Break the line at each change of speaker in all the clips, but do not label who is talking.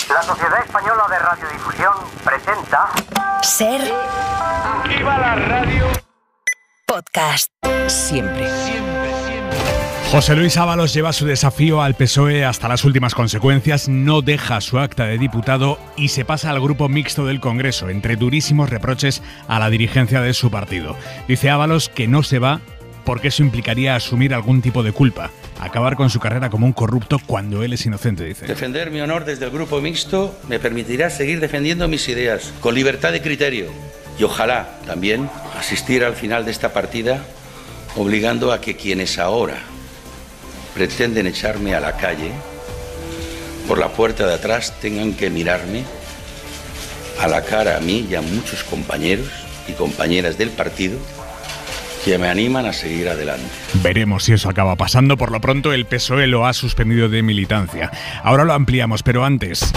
La Sociedad Española de Radiodifusión presenta...
Ser...
¡Aquí va la radio!
Podcast. Siempre.
José Luis Ábalos lleva su desafío al PSOE hasta las últimas consecuencias, no deja su acta de diputado y se pasa al grupo mixto del Congreso, entre durísimos reproches a la dirigencia de su partido. Dice Ábalos que no se va porque eso implicaría asumir algún tipo de culpa, acabar con su carrera como un corrupto cuando él es inocente, dice.
Defender mi honor desde el grupo mixto me permitirá seguir defendiendo mis ideas con libertad de criterio y ojalá también asistir al final de esta partida obligando a que quienes ahora pretenden echarme a la calle por la puerta de atrás tengan que mirarme a la cara a mí y a muchos compañeros y compañeras del partido que me animan a seguir adelante.
Veremos si eso acaba pasando. Por lo pronto el PSOE lo ha suspendido de militancia. Ahora lo ampliamos, pero antes...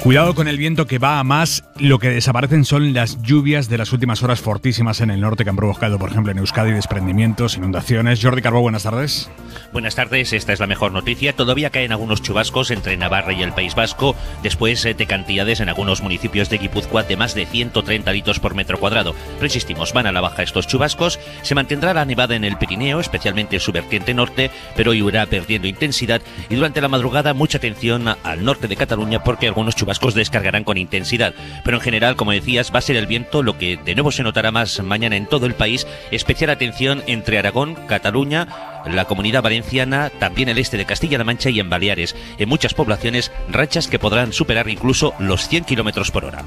Cuidado con el viento que va a más. Lo que desaparecen son las lluvias de las últimas horas fortísimas en el norte que han provocado, por ejemplo, en Euskadi desprendimientos, inundaciones. Jordi Carbó, buenas tardes.
Buenas tardes, esta es la mejor noticia. Todavía caen algunos chubascos entre Navarra y el País Vasco, después de cantidades en algunos municipios de Guipúzcoa de más de 130 litros por metro cuadrado. Pero insistimos, van a la baja estos chubascos. Se mantendrá la nevada en el Pirineo, especialmente en su vertiente norte, pero hoy irá perdiendo intensidad y durante la madrugada mucha atención al norte de Cataluña porque algunos chubascos descargarán con intensidad. Pero en general, como decías, va a ser el viento lo que de nuevo se notará más mañana en todo el país. Especial atención entre Aragón, Cataluña, la Comunidad Valenciana, también el este de Castilla-La Mancha y en Baleares. En muchas poblaciones, rachas que podrán superar incluso los 100 kilómetros por hora.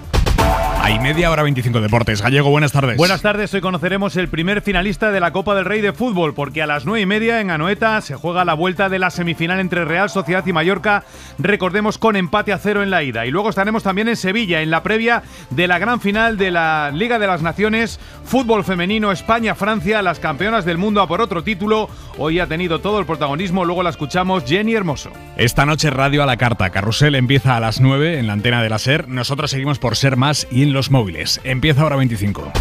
Hay media hora 25 deportes. Gallego, buenas tardes.
Buenas tardes, hoy conoceremos el primer finalista de la Copa del Rey de Fútbol, porque a las 9:30 en Anoeta se juega la vuelta de la semifinal entre Real Sociedad y Mallorca, recordemos con empate a 0 en la ida. Y luego estaremos también en Sevilla, en la previa de la gran final de la Liga de las Naciones, fútbol femenino, España-Francia, las campeonas del mundo a por otro título. Hoy ha tenido todo el protagonismo, luego la escuchamos Jenny Hermoso.
Esta noche Radio a la Carta. Carrusel empieza a las 9 en la antena de la SER. Nosotros seguimos por Ser Más y en los móviles. Empieza ahora 25.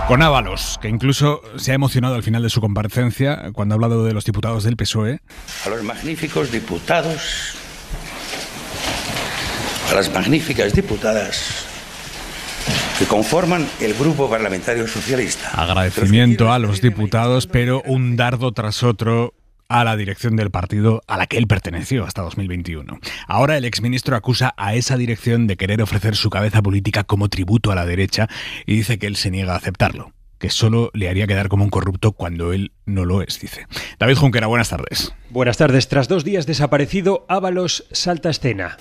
Con Ábalos, que incluso se ha emocionado al final de su comparecencia cuando ha hablado de los diputados del PSOE.
A los magníficos diputados, a las magníficas diputadas que conforman el Grupo Parlamentario Socialista.
Agradecimiento a los diputados, pero un dardo tras otro a la dirección del partido a la que él perteneció hasta 2021. Ahora el exministro acusa a esa dirección de querer ofrecer su cabeza política como tributo a la derecha y dice que él se niega a aceptarlo, que solo le haría quedar como un corrupto cuando él no lo es, dice. David Junquera, buenas tardes.
Buenas tardes. Tras 2 días desaparecido, Ábalos salta a escena.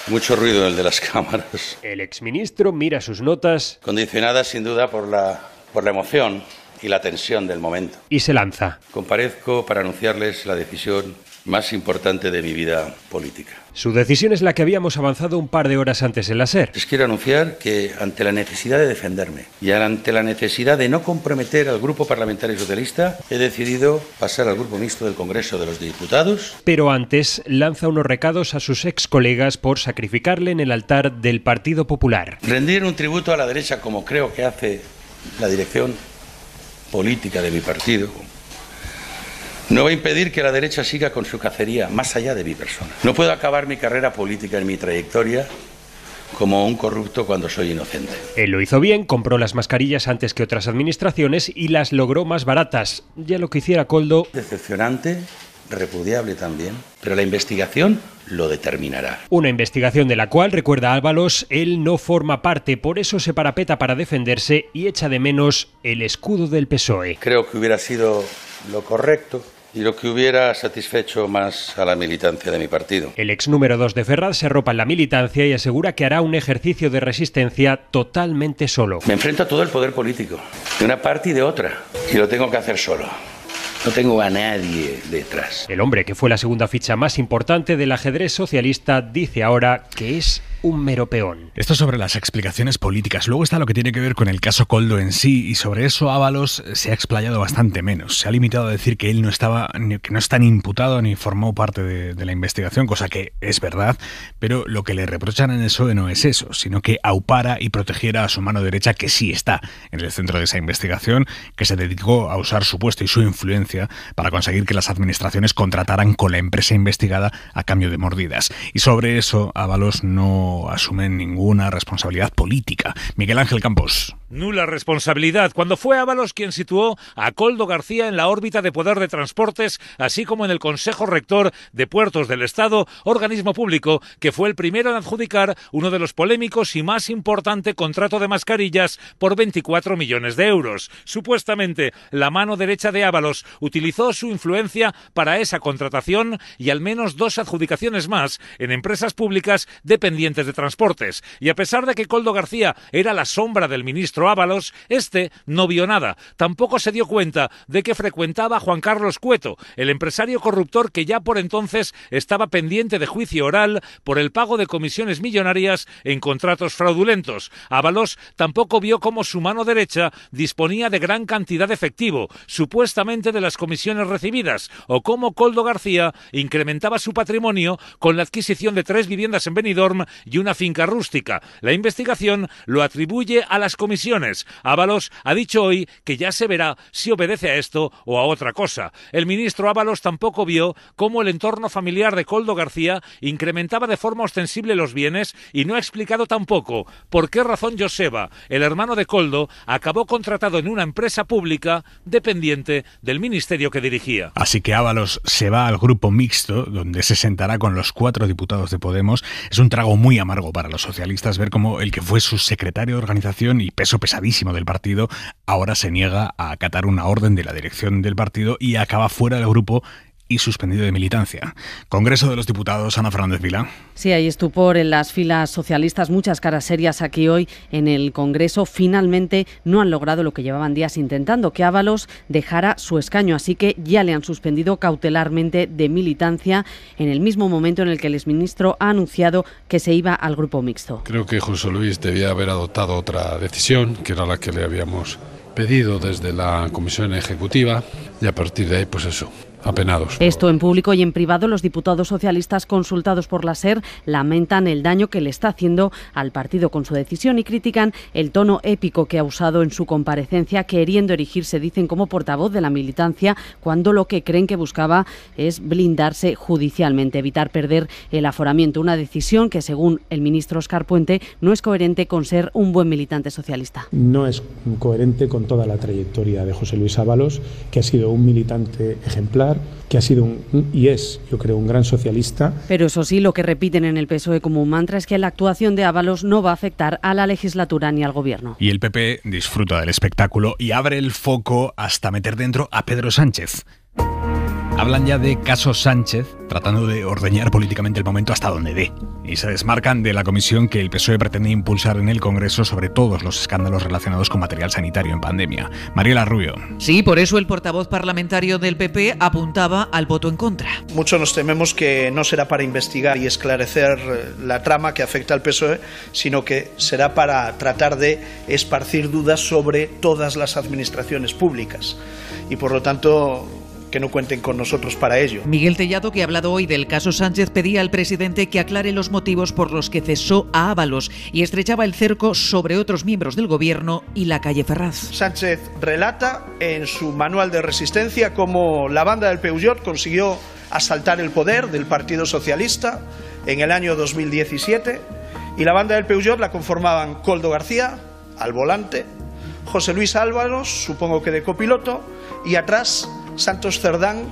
Mucho ruido el de las cámaras.
El exministro mira sus notas.
Condicionadas sin duda por la emoción y la tensión del momento.
Y se lanza.
Comparezco para anunciarles la decisión más importante de mi vida política.
Su decisión es la que habíamos avanzado un par de horas antes en la SER.
Les quiero anunciar que ante la necesidad de defenderme y ante la necesidad de no comprometer al Grupo Parlamentario Socialista, he decidido pasar al Grupo Mixto del Congreso de los Diputados.
Pero antes lanza unos recados a sus ex colegas por sacrificarle en el altar del Partido Popular.
Rendir un tributo a la derecha como creo que hace la dirección política de mi partido no va a impedir que la derecha siga con su cacería más allá de mi persona. No puedo acabar mi carrera política en mi trayectoria como un corrupto cuando soy inocente.
Él lo hizo bien, compró las mascarillas antes que otras administraciones y las logró más baratas. Ya lo que hiciera Koldo...
Decepcionante, repudiable también, pero la investigación lo determinará.
Una investigación de la cual, recuerda Ábalos, él no forma parte, por eso se parapeta para defenderse y echa de menos el escudo del PSOE.
Creo que hubiera sido lo correcto y lo que hubiera satisfecho más a la militancia de mi partido.
El ex número 2 de Ferraz se arropa en la militancia y asegura que hará un ejercicio de resistencia totalmente solo.
Me enfrento a todo el poder político, de una parte y de otra, y lo tengo que hacer solo. No tengo a nadie detrás.
El hombre que fue la segunda ficha más importante del ajedrez socialista dice ahora que es un mero peón.
Esto sobre las explicaciones políticas. Luego está lo que tiene que ver con el caso Koldo en sí, y sobre eso Ábalos se ha explayado bastante menos. Se ha limitado a decir que él no está ni imputado ni formó parte de la investigación, cosa que es verdad, pero lo que le reprochan en el PSOE no es eso, sino que aupara y protegiera a su mano derecha, que sí está en el centro de esa investigación, que se dedicó a usar su puesto y su influencia para conseguir que las administraciones contrataran con la empresa investigada a cambio de mordidas. Y sobre eso Ábalos no asume ninguna responsabilidad política. Miguel Ángel Campos.
Nula responsabilidad, cuando fue Ábalos quien situó a Koldo García en la órbita de poder de transportes, así como en el Consejo Rector de Puertos del Estado, organismo público que fue el primero en adjudicar uno de los polémicos y más importante contrato de mascarillas por 24 millones de euros. Supuestamente, la mano derecha de Ábalos utilizó su influencia para esa contratación y al menos 2 adjudicaciones más en empresas públicas dependientes de transportes. Y a pesar de que Koldo García era la sombra del ministro Ábalos, este no vio nada. Tampoco se dio cuenta de que frecuentaba a Juan Carlos Cueto, el empresario corruptor que ya por entonces estaba pendiente de juicio oral por el pago de comisiones millonarias en contratos fraudulentos. Ábalos tampoco vio cómo su mano derecha disponía de gran cantidad de efectivo, supuestamente de las comisiones recibidas, o cómo Koldo García incrementaba su patrimonio con la adquisición de 3 viviendas en Benidorm y una finca rústica. La investigación lo atribuye a las comisiones. Ábalos ha dicho hoy que ya se verá si obedece a esto o a otra cosa. El ministro Ábalos tampoco vio cómo el entorno familiar de Koldo García incrementaba de forma ostensible los bienes y no ha explicado tampoco por qué razón Joseba, el hermano de Koldo, acabó contratado en una empresa pública dependiente del ministerio que dirigía.
Así que Ábalos se va al grupo mixto, donde se sentará con los 4 diputados de Podemos. Es un trago muy amargo para los socialistas ver cómo el que fue su secretario de organización y peso pesadísimo del partido ahora se niega a acatar una orden de la dirección del partido y acaba fuera del grupo y suspendido de militancia. Congreso de los Diputados, Ana Fernández Vila.
Sí, hay estupor en las filas socialistas, muchas caras serias aquí hoy en el Congreso. Finalmente no han logrado lo que llevaban días intentando, que Ábalos dejara su escaño, así que ya le han suspendido cautelarmente de militancia en el mismo momento en el que el exministro ha anunciado que se iba al grupo mixto.
Creo que José Luis debía haber adoptado otra decisión, que era la que le habíamos pedido desde la Comisión Ejecutiva, y a partir de ahí, pues eso, apenados.
Esto en público y en privado, los diputados socialistas consultados por la SER lamentan el daño que le está haciendo al partido con su decisión y critican el tono épico que ha usado en su comparecencia, queriendo erigirse, dicen, como portavoz de la militancia, cuando lo que creen que buscaba es blindarse judicialmente, evitar perder el aforamiento. Una decisión que, según el ministro Óscar Puente, no es coherente con ser un buen militante socialista.
No es coherente con toda la trayectoria de José Luis Ábalos, que ha sido un militante ejemplar, que ha sido y es, yo creo, un gran socialista.
Pero eso sí, lo que repiten en el PSOE como un mantra es que la actuación de Ábalos no va a afectar a la legislatura ni al gobierno.
Y el PP disfruta del espectáculo y abre el foco hasta meter dentro a Pedro Sánchez. Hablan ya de caso Sánchez, tratando de ordeñar políticamente el momento hasta donde dé. Y se desmarcan de la comisión que el PSOE pretende impulsar en el Congreso sobre todos los escándalos relacionados con material sanitario en pandemia. Mariela Rubio.
Sí, por eso el portavoz parlamentario del PP apuntaba al voto en contra.
Muchos nos tememos que no será para investigar y esclarecer la trama que afecta al PSOE, sino que será para tratar de esparcir dudas sobre todas las administraciones públicas. Y por lo tanto, que no cuenten con nosotros para ello.
Miguel Tellado, que ha hablado hoy del caso Sánchez, pedía al presidente que aclare los motivos por los que cesó a Ábalos y estrechaba el cerco sobre otros miembros del gobierno y la calle Ferraz.
Sánchez relata en su manual de resistencia cómo la banda del Peugeot consiguió asaltar el poder del Partido Socialista en el año 2017, y la banda del Peugeot la conformaban Koldo García, al volante, José Luis Ábalos, supongo que de copiloto, y atrás Santos Cerdán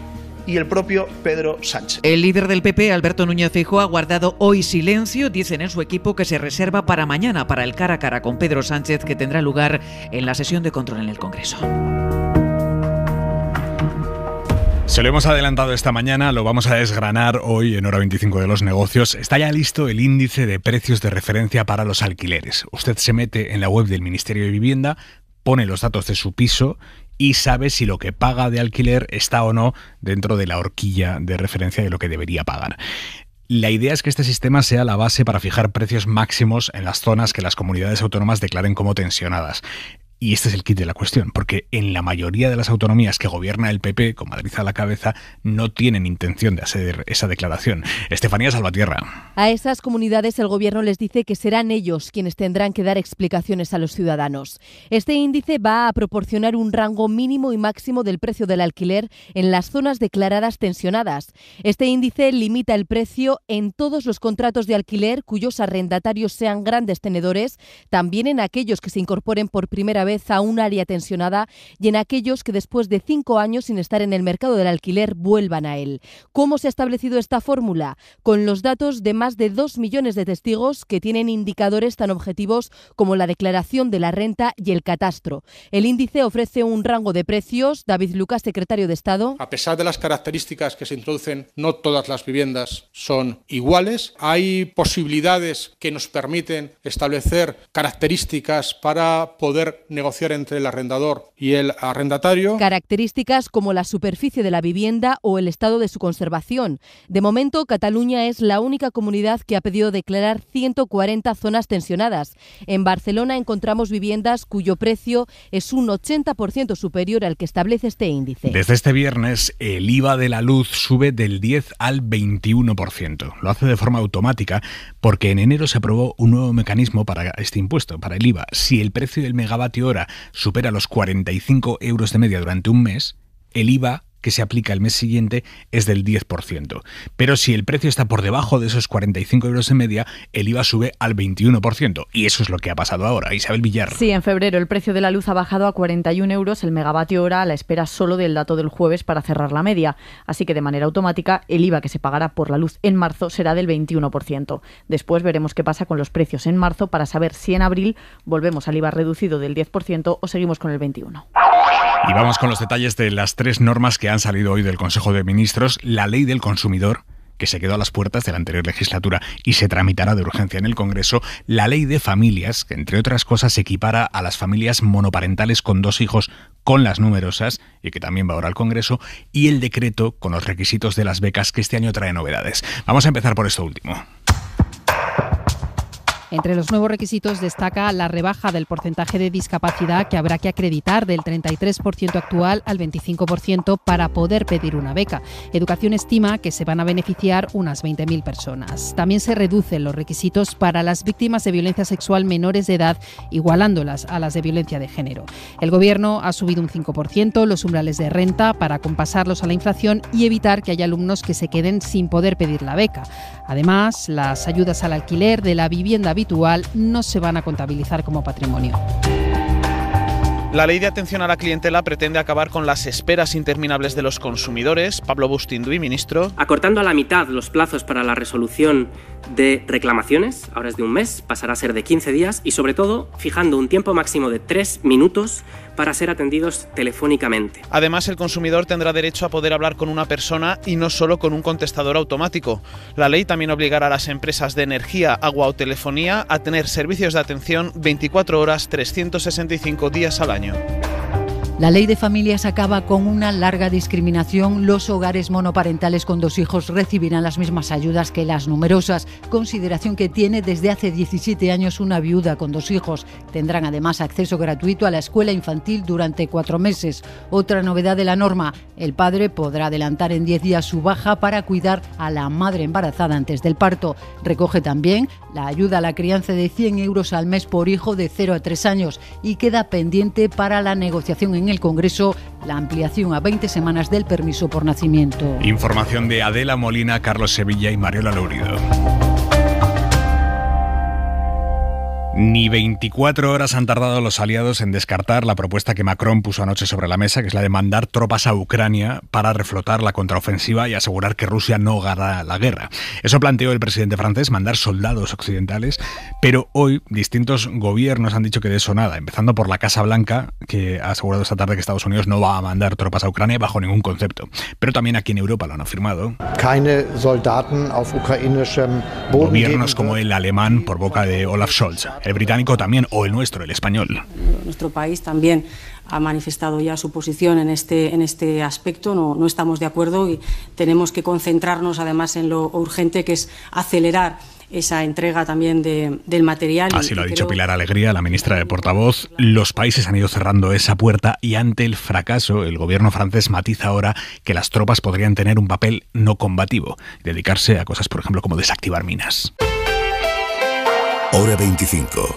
y el propio Pedro Sánchez.
El líder del PP, Alberto Núñez Feijóo, ha guardado hoy silencio. Dicen en su equipo que se reserva para mañana, para el cara a cara con Pedro Sánchez, que tendrá lugar en la sesión de control en el Congreso.
Se lo hemos adelantado esta mañana, lo vamos a desgranar hoy en Hora 25 de los negocios. Está ya listo el índice de precios de referencia para los alquileres. Usted se mete en la web del Ministerio de Vivienda, pone los datos de su piso y sabe si lo que paga de alquiler está o no dentro de la horquilla de referencia de lo que debería pagar. La idea es que este sistema sea la base para fijar precios máximos en las zonas que las comunidades autónomas declaren como tensionadas. Y este es el kit de la cuestión, porque en la mayoría de las autonomías que gobierna el PP, con Madrid a la cabeza, no tienen intención de hacer esa declaración. Estefanía Salvatierra.
A esas comunidades el gobierno les dice que serán ellos quienes tendrán que dar explicaciones a los ciudadanos. Este índice va a proporcionar un rango mínimo y máximo del precio del alquiler en las zonas declaradas tensionadas. Este índice limita el precio en todos los contratos de alquiler cuyos arrendatarios sean grandes tenedores, también en aquellos que se incorporen por primera vez a un área tensionada y en aquellos que después de 5 años sin estar en el mercado del alquiler vuelvan a él. ¿Cómo se ha establecido esta fórmula? Con los datos de más de 2 millones de testigos que tienen indicadores tan objetivos como la declaración de la renta y el catastro. El índice ofrece un rango de precios. David Lucas, secretario de Estado.
A pesar de las características que se introducen, no todas las viviendas son iguales. Hay posibilidades que nos permiten establecer características para poder negociar entre el arrendador y el arrendatario.
Características como la superficie de la vivienda o el estado de su conservación. De momento, Cataluña es la única comunidad que ha pedido declarar 140 zonas tensionadas. En Barcelona encontramos viviendas cuyo precio es un 80% superior al que establece este índice.
Desde este viernes, el IVA de la luz sube del 10 al 21%. Lo hace de forma automática porque en enero se aprobó un nuevo mecanismo para este impuesto, para el IVA. Si el precio del megavatio hora supera los 45 euros de media durante un mes, el IVA que se aplica el mes siguiente es del 10%. Pero si el precio está por debajo de esos 45 euros de media, el IVA sube al 21%. Y eso es lo que ha pasado ahora. Isabel Villar.
Sí, en febrero el precio de la luz ha bajado a 41 euros el megavatio hora a la espera solo del dato del jueves para cerrar la media. Así que de manera automática el IVA que se pagará por la luz en marzo será del 21%. Después veremos qué pasa con los precios en marzo para saber si en abril volvemos al IVA reducido del 10% o seguimos con el 21%.
Y vamos con los detalles de las 3 normas que han salido hoy del Consejo de Ministros. La Ley del Consumidor, que se quedó a las puertas de la anterior legislatura y se tramitará de urgencia en el Congreso. La Ley de Familias, que entre otras cosas equipara a las familias monoparentales con 2 hijos con las numerosas y que también va ahora al Congreso. Y el decreto con los requisitos de las becas, que este año trae novedades. Vamos a empezar por esto último.
Entre los nuevos requisitos destaca la rebaja del porcentaje de discapacidad que habrá que acreditar del 33% actual al 25% para poder pedir una beca. Educación estima que se van a beneficiar unas 20.000 personas. También se reducen los requisitos para las víctimas de violencia sexual menores de edad, igualándolas a las de violencia de género. El Gobierno ha subido un 5% los umbrales de renta para compasarlos a la inflación y evitar que haya alumnos que se queden sin poder pedir la beca. Además, las ayudas al alquiler de la vivienda habitual no se van a contabilizar como patrimonio.
La ley de atención a la clientela pretende acabar con las esperas interminables de los consumidores. Pablo Bustinduy, ministro.
Acortando a la mitad los plazos para la resolución de reclamaciones, ahora es de un mes, pasará a ser de 15 días y sobre todo fijando un tiempo máximo de 3 minutos para ser atendidos telefónicamente.
Además, el consumidor tendrá derecho a poder hablar con una persona y no solo con un contestador automático. La ley también obligará a las empresas de energía, agua o telefonía a tener servicios de atención 24 horas, 365 días al año.
La ley de familias acaba con una larga discriminación. Los hogares monoparentales con 2 hijos recibirán las mismas ayudas que las numerosas, consideración que tiene desde hace 17 años una viuda con 2 hijos. Tendrán además acceso gratuito a la escuela infantil durante 4 meses. Otra novedad de la norma, el padre podrá adelantar en 10 días su baja para cuidar a la madre embarazada antes del parto. Recoge también la ayuda a la crianza de 100 euros al mes por hijo de 0 a 3 años y queda pendiente para la negociación en el Congreso la ampliación a 20 semanas del permiso por nacimiento.
Información de Adela Molina, Carlos Sevilla y Mariola Lourido. Ni 24 horas han tardado los aliados en descartar la propuesta que Macron puso anoche sobre la mesa, que es la de mandar tropas a Ucrania para reflotar la contraofensiva y asegurar que Rusia no gana la guerra. Eso planteó el presidente francés, mandar soldados occidentales, pero hoy distintos gobiernos han dicho que de eso nada, empezando por la Casa Blanca, que ha asegurado esta tarde que Estados Unidos no va a mandar tropas a Ucrania bajo ningún concepto. Pero también aquí en Europa lo han afirmado.
Keine Soldaten auf ukrainischem Boden.
Gobiernos como el alemán, por boca de Olaf Scholz. el británico también, o el nuestro, el español.
Nuestro país también ha manifestado ya su posición en este aspecto. No estamos de acuerdo y tenemos que concentrarnos además en lo urgente, que es acelerar esa entrega también del material.
Así lo ha dicho Pilar Alegría, la ministra de Portavoz. Los países han ido cerrando esa puerta y ante el fracaso, el gobierno francés matiza ahora que las tropas podrían tener un papel no combativo, dedicarse a cosas, por ejemplo, como desactivar minas.
Hora 25.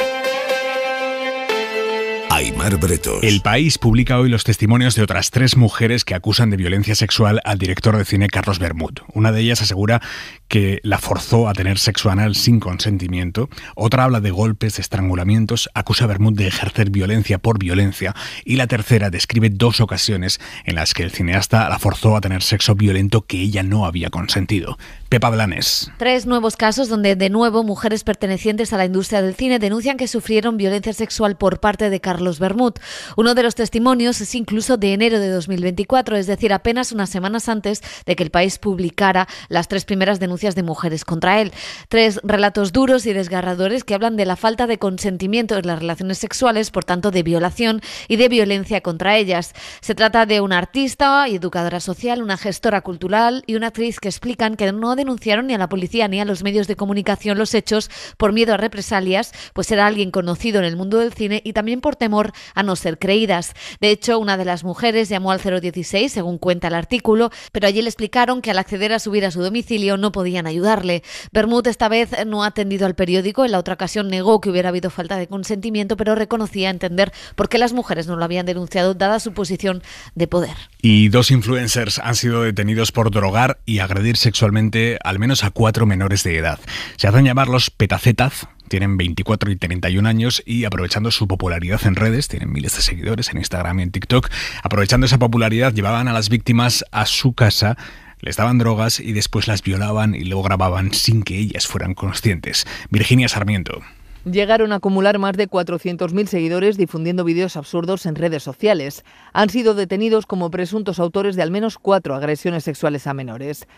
Aimar Bretos.
El País publica hoy los testimonios de otras 3 mujeres que acusan de violencia sexual al director de cine Carlos Bermud. Una de ellas asegura que la forzó a tener sexo anal sin consentimiento. Otra habla de golpes, de estrangulamientos, acusa a Bermud de ejercer violencia por violencia. Y la tercera describe 2 ocasiones en las que el cineasta la forzó a tener sexo violento que ella no había consentido. Pepa Blanes.
3 nuevos casos donde de nuevo mujeres pertenecientes a la industria del cine denuncian que sufrieron violencia sexual por parte de Carlos Bermud. Uno de los testimonios es incluso de enero de 2024, es decir, apenas unas semanas antes de que El País publicara las 3 primeras denuncias de mujeres contra él. 3 relatos duros y desgarradores que hablan de la falta de consentimiento en las relaciones sexuales, por tanto de violación y de violencia contra ellas. Se trata de una artista y educadora social, una gestora cultural y una actriz que explican que no denunciaron ni a la policía ni a los medios de comunicación los hechos por miedo a represalias, pues era alguien conocido en el mundo del cine y también por temor a no ser creídas. De hecho, una de las mujeres llamó al 016, según cuenta el artículo, pero allí le explicaron que al acceder a subir a su domicilio no podían ayudarle. Bermud esta vez no ha atendido al periódico, en la otra ocasión negó que hubiera habido falta de consentimiento, pero reconocía entender por qué las mujeres no lo habían denunciado, dada su posición de poder.
Y 2 influencers han sido detenidos por drogar y agredir sexualmente al menos a 4 menores de edad. Se hacen llamar los petacetas. Tienen 24 y 31 años y aprovechando su popularidad en redes, tienen miles de seguidores en Instagram y en TikTok, aprovechando esa popularidad llevaban a las víctimas a su casa, les daban drogas y después las violaban y luego grababan sin que ellas fueran conscientes. Virginia Sarmiento.
Llegaron a acumular más de 400.000 seguidores difundiendo vídeos absurdos en redes sociales. Han sido detenidos como presuntos autores de al menos 4 agresiones sexuales a menores.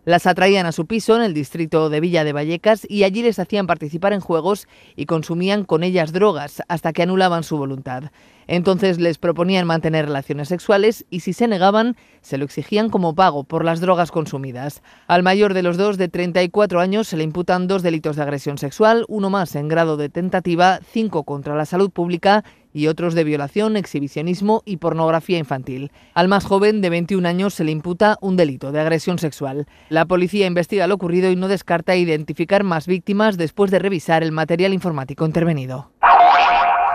Las atraían a su piso en el distrito de Villa de Vallecas y allí les hacían participar en juegos y consumían con ellas drogas hasta que anulaban su voluntad. Entonces les proponían mantener relaciones sexuales y si se negaban, se lo exigían como pago por las drogas consumidas. Al mayor de los 2, de 34 años, se le imputan 2 delitos de agresión sexual, 1 más en grado de tentativa, 5 contra la salud pública y otros de violación, exhibicionismo y pornografía infantil. Al más joven, de 21 años, se le imputa un delito de agresión sexual. La policía investiga lo ocurrido y no descarta identificar más víctimas después de revisar el material informático intervenido.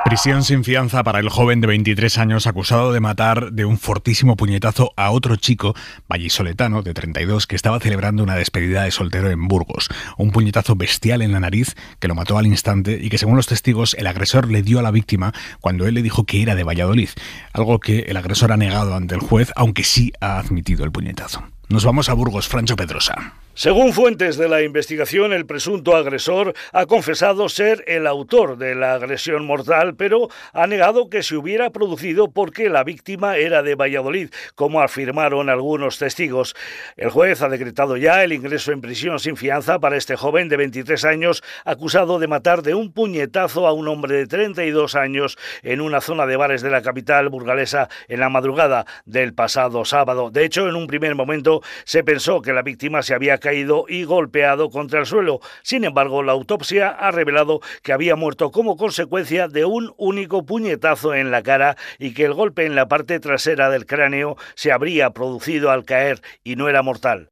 Prisión sin fianza para el joven de 23 años acusado de matar de un fortísimo puñetazo a otro chico vallisoletano de 32 que estaba celebrando una despedida de soltero en Burgos. Un puñetazo bestial en la nariz que lo mató al instante y que, según los testigos, el agresor le dio a la víctima cuando él le dijo que era de Valladolid, algo que el agresor ha negado ante el juez, aunque sí ha admitido el puñetazo. Nos vamos a Burgos, Francho Pedrosa.
Según fuentes de la investigación, el presunto agresor ha confesado ser el autor de la agresión mortal, pero ha negado que se hubiera producido porque la víctima era de Valladolid, como afirmaron algunos testigos. El juez ha decretado ya el ingreso en prisión sin fianza para este joven de 23 años, acusado de matar de un puñetazo a un hombre de 32 años en una zona de bares de la capital burgalesa en la madrugada del pasado sábado. De hecho, en un primer momento se pensó que la víctima se había caído y golpeado contra el suelo. Sin embargo, la autopsia ha revelado que había muerto como consecuencia de un único puñetazo en la cara y que el golpe en la parte trasera del cráneo se habría producido al caer y no era mortal.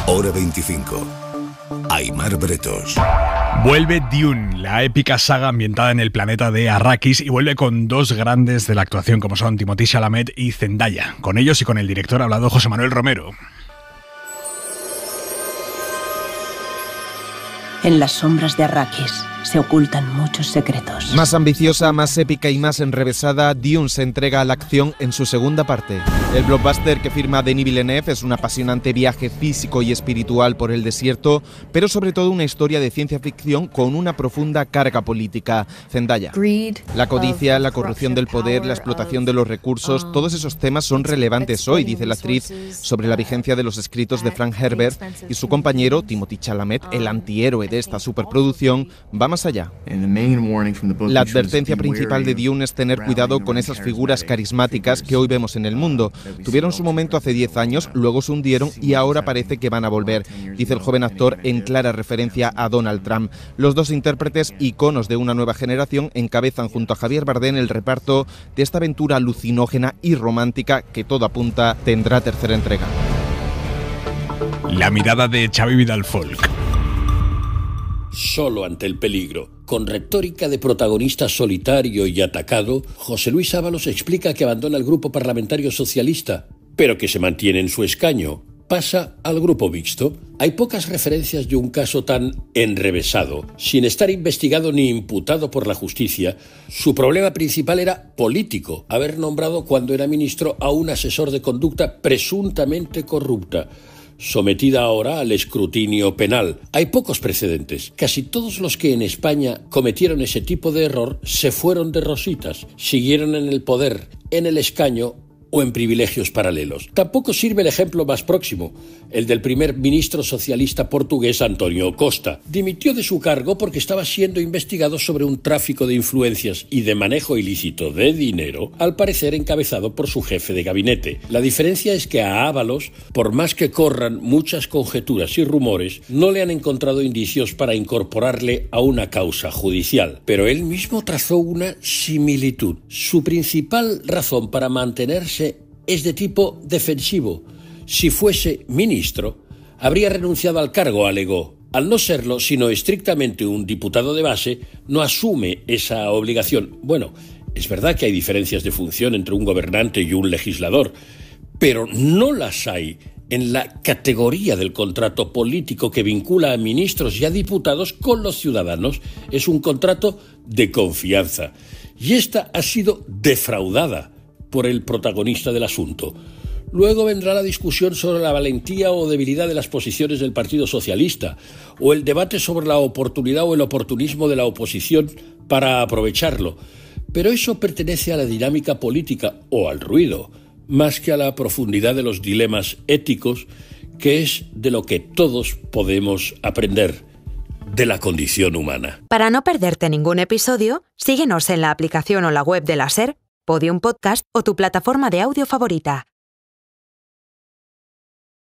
Hora 25. Aimar Bretos.
Vuelve Dune, la épica saga ambientada en el planeta de Arrakis, y vuelve con 2 grandes de la actuación como son Timothée Chalamet y Zendaya. Con ellos y con el director ha hablado José Manuel Romero.
En las sombras de Arrakis se ocultan muchos secretos.
Más ambiciosa, más épica y más enrevesada, Dune se entrega a la acción en su segunda parte.
El blockbuster que firma Denis Villeneuve es un apasionante viaje físico y espiritual por el desierto, pero sobre todo una historia de ciencia ficción con una profunda carga política. Zendaya. La codicia, la corrupción del poder, la explotación de los recursos, todos esos temas son relevantes hoy, dice la actriz, sobre la vigencia de los escritos de Frank Herbert, y su compañero, Timothée Chalamet, el antihéroe de esta superproducción, va más allá. La advertencia principal de Dune es tener cuidado con esas figuras carismáticas que hoy vemos en el mundo. Tuvieron su momento hace 10 años, luego se hundieron y ahora parece que van a volver, dice el joven actor en clara referencia a Donald Trump. Los dos intérpretes, iconos de una nueva generación, encabezan junto a Javier Bardem el reparto de esta aventura alucinógena y romántica que todo apunta tendrá tercera entrega.
La mirada de Xavi Vidal Folk.
Solo ante el peligro, con retórica de protagonista solitario y atacado, José Luis Ábalos explica que abandona el grupo parlamentario socialista, pero que se mantiene en su escaño. Pasa al grupo mixto. Hay pocas referencias de un caso tan enrevesado. Sin estar investigado ni imputado por la justicia, su problema principal era político, haber nombrado cuando era ministro a un asesor de conducta presuntamente corrupta, sometida ahora al escrutinio penal. Hay pocos precedentes. Casi todos los que en España cometieron ese tipo de error se fueron de rositas, siguieron en el poder, en el escaño o en privilegios paralelos. Tampoco sirve el ejemplo más próximo, el del primer ministro socialista portugués António Costa. Dimitió de su cargo porque estaba siendo investigado sobre un tráfico de influencias y de manejo ilícito de dinero, al parecer encabezado por su jefe de gabinete. La diferencia es que a Ábalos, por más que corran muchas conjeturas y rumores, no le han encontrado indicios para incorporarle a una causa judicial. Pero él mismo trazó una similitud. Su principal razón para mantenerse es de tipo defensivo. Si fuese ministro, habría renunciado al cargo, alegó. Al no serlo, sino estrictamente un diputado de base, no asume esa obligación. Bueno, es verdad que hay diferencias de función entre un gobernante y un legislador, pero no las hay en la categoría del contrato político que vincula a ministros y a diputados con los ciudadanos. Es un contrato de confianza. Y esta ha sido defraudada por el protagonista del asunto. Luego vendrá la discusión sobre la valentía o debilidad de las posiciones del Partido Socialista, o el debate sobre la oportunidad o el oportunismo de la oposición para aprovecharlo. Pero eso pertenece a la dinámica política o al ruido, más que a la profundidad de los dilemas éticos, que es de lo que todos podemos aprender, de la condición humana.
Para no perderte ningún episodio, síguenos en la aplicación o la web de la SER, Podium Podcast o tu plataforma de audio favorita.